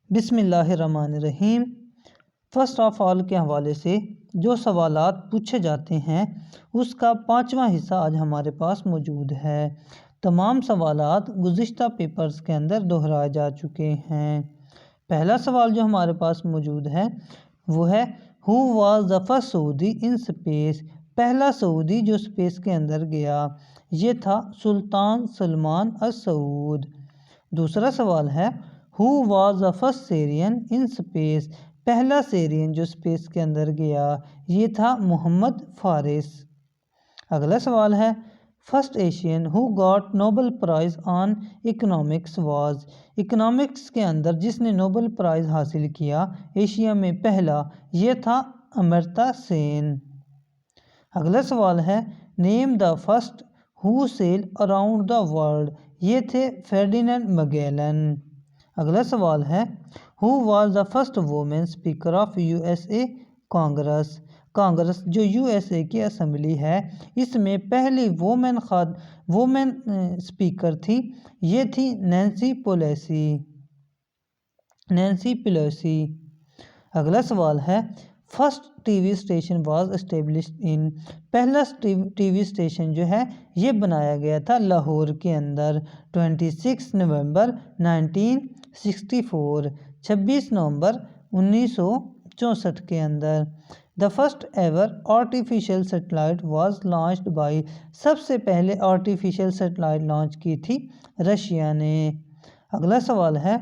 بسم اللہ الرحمن الرحیم۔ فرسٹ آف آل کے حوالے سے جو سوالات پوچھے جاتے ہیں اس کا 5واں حصہ آج ہمارے پاس موجود ہے۔ تمام سوالات گزشتہ پیپرز کے اندر دہرائے جا چکے ہیں۔ پہلا سوال جو ہمارے پاس موجود ہے وہ ہے who was the first Saudi in space, پہلا سعودی جو اسپیس کے اندر گیا، یہ تھا سلطان سلمان السعود۔ دوسرا سوال ہے who was the first Syrian in space, پہلا سیرین جو اسپیس کے اندر گیا یہ تھا محمد فارس۔ اگلا سوال ہے first Asian who got Nobel price on economics was, economics کے اندر جس نے نوبل پرائز حاصل کیا ایشیا میں پہلا، یہ تھا امرتہ سین۔ اگلا سوال ہے name the first who sail around the world, یہ تھے فرڈیننڈ میگیلن۔ اگلا سوال ہے who was the first woman speaker of U S A Congress, Congress جو یو ایس اے کی اسمبلی ہے اس میں پہلی وومن اسپیکر تھی، یہ تھی نینسی پیلوسی۔ اگلا سوال ہے first T V station was established ان، پہلا ٹی وی اسٹیشن جو ہے یہ بنایا گیا تھا لاہور کے اندر 26 نومبر 1964، 26 نومبر 1964 کے اندر۔ The first ever artificial satellite was launched by, سب سے پہلے آرٹیفیشل سیٹلائٹ لانچ کی تھی رشیا نے۔ اگلا سوال ہے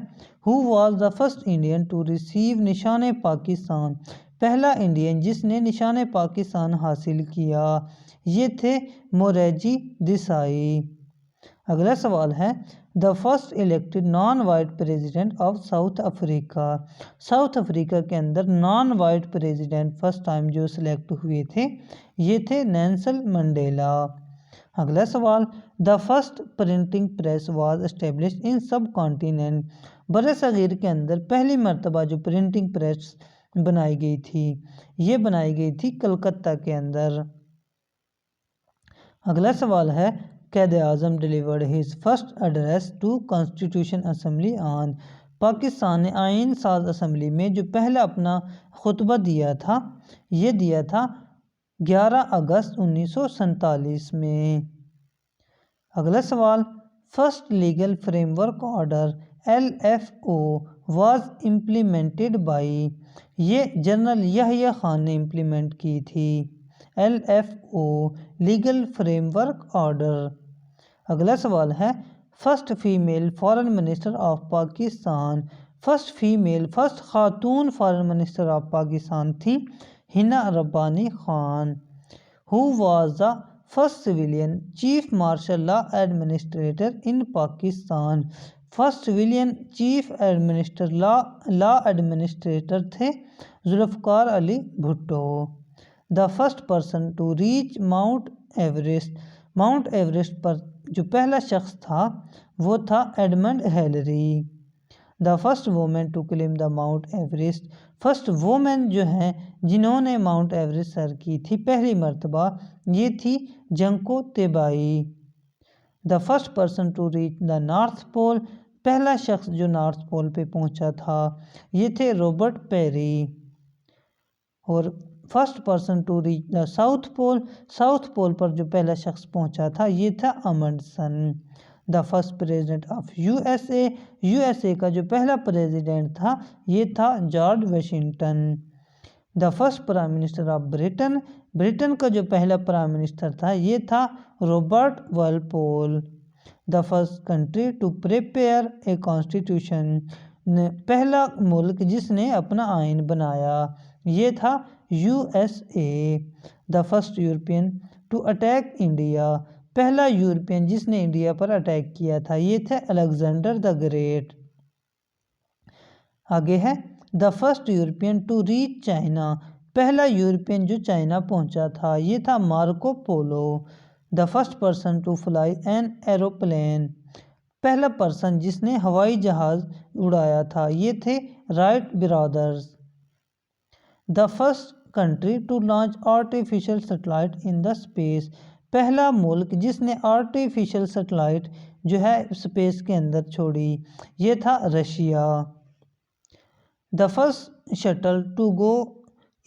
who was the first Indian to receive Nishan Pakistan, پہلا انڈین جس نے نشان پاکستان حاصل کیا یہ تھے موریجی دیسائی۔ اگلا سوال ہے the first elected non white president of South Africa, South Africa کے اندر non white president first time جو سلیکٹ ہوئے تھے یہ تھے نیلسن منڈیلا۔ اگلا سوال the first printing press was established in subcontinent, بر صغیر کے اندر پہلی مرتبہ جو پرنٹنگ پریس بنائی گئی تھی یہ بنائی گئی تھی کلکتہ کے اندر۔ اگلا سوال ہے Quaid Azam delivered his first address to constitution assembly on, Pakistan نے آئین ساز اسمبلی میں جو پہلا اپنا خطبہ دیا تھا یہ دیا تھا 11 اگست 1947 میں۔ اگلا سوال first legal framework order LFO was implemented by, یہ جنرل یحییٰ خان نے امپلیمنٹ کی تھی LFO legal framework order. اگلا سوال ہے first female foreign minister of Pakistan, first خاتون فارن منسٹر آف پاکستان تھی Hina Rabbani Khan. Who was the first civilian chief martial law administrator in Pakistan, first civilian chief law administrator تھے Zulfikar Ali Bhutto. The first person to reach Mount Everest, Mount Everest پر جو پہلا شخص تھا وہ تھا Edmund Hillary. The first woman to climb the Mount Everest, first woman جو ہیں جنہوں نے ماؤنٹ ایورسٹ سر کی تھی پہلی مرتبہ یہ تھی Junko Tabei. The first person to reach the North Pole, پہلا شخص جو نارتھ پول پہ پہنچا تھا یہ تھے رابرٹ پیری۔ اور first person to reach the South Pole, South Pole پر جو پہلا شخص پہنچا تھا یہ تھا Amundsen. The first president of U S A کا جو پہلا پریزیڈنٹ تھا یہ تھا George Washington. The first prime minister of Britain, Britain کا جو پہلا پرائم منسٹر تھا یہ تھا Robert Walpole. The first country to prepare a constitution, پہلا ملک جس نے اپنا آئین بنایا یہ تھا USA۔ The first European to attack India, پہلا یورپین جس نے انڈیا پر اٹیک کیا تھا یہ تھا الیگزینڈر دا گریٹ۔ آگے ہے the first European to reach China, پہلا یورپین جو چائنا پہنچا تھا یہ تھا Marco Polo. The first person to fly an aeroplane, پہلا پرسن جس نے ہوائی جہاز اڑایا تھا یہ تھے Wright brothers. The first country to launch artificial satellite in the space, پہلا ملک جس نے آرٹیفیشل سیٹلائٹ جو ہے اسپیس کے اندر چھوڑی یہ تھا Russia. The first shuttle to go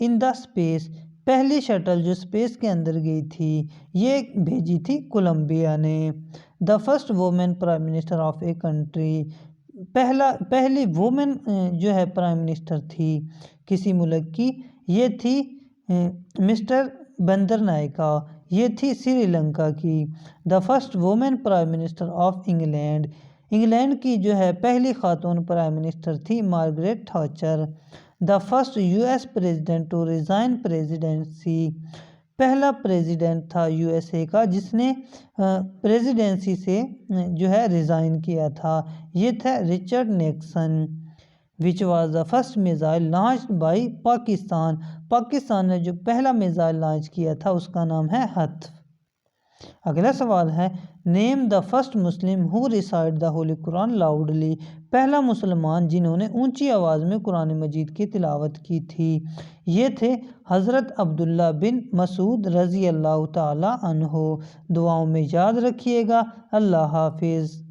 in the space, پہلی شٹل جو اسپیس کے اندر گئی تھی یہ بھیجی تھی کولمبیا نے۔ The first woman prime minister of a country, پہلی وومن جو ہے پرائم منسٹر تھی کسی ملک کی، یہ تھی مسٹر بندر نائکا، یہ تھی سری لنکا کی۔ The first woman prime minister of England, England کی جو ہے پہلی خاتون پرائم منسٹر تھی Margaret Thatcher. The first U S president to resign presidency, پہلا پریزیڈنٹ تھا یو ایس اے کا جس نے پریزیڈنسی سے جو ہے ریزائن کیا تھا، یہ تھا Richard Nexon. Which was the first missile launch by Pakistan, Pakistan نے جو پہلا میزائل لانچ کیا تھا اس کا نام ہے ہتھ۔ اگلا سوال ہے name the first Muslim who recite the holy Quran loudly, پہلا مسلمان جنہوں نے اونچی آواز میں قرآن مجید کی تلاوت کی تھی، یہ تھے حضرت عبداللہ بن مسعود رضی اللہ تعالی عنہ۔ دعاؤں میں یاد رکھیے گا۔ اللہ حافظ۔